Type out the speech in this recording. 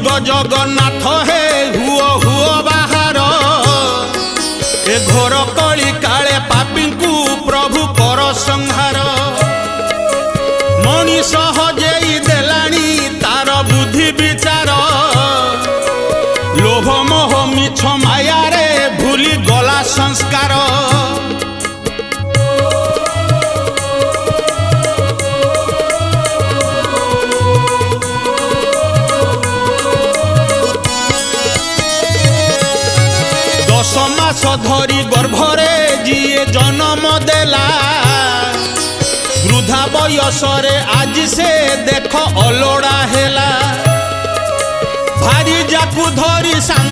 कलियुग जगन्नाथ हे हुओ हुओ बाहर ए घोर कली काले पापी को प्रभु कर संहार मनीष हजेई देलानी तार बुद्धि विचार लोभ मोह मिछ माया रे भूली गला संस्कार समास धरी गर्भरे जिए जन्म देला वृद्धा बयसरे आज से देख अलोड़ा हेला भारी जाकू धरी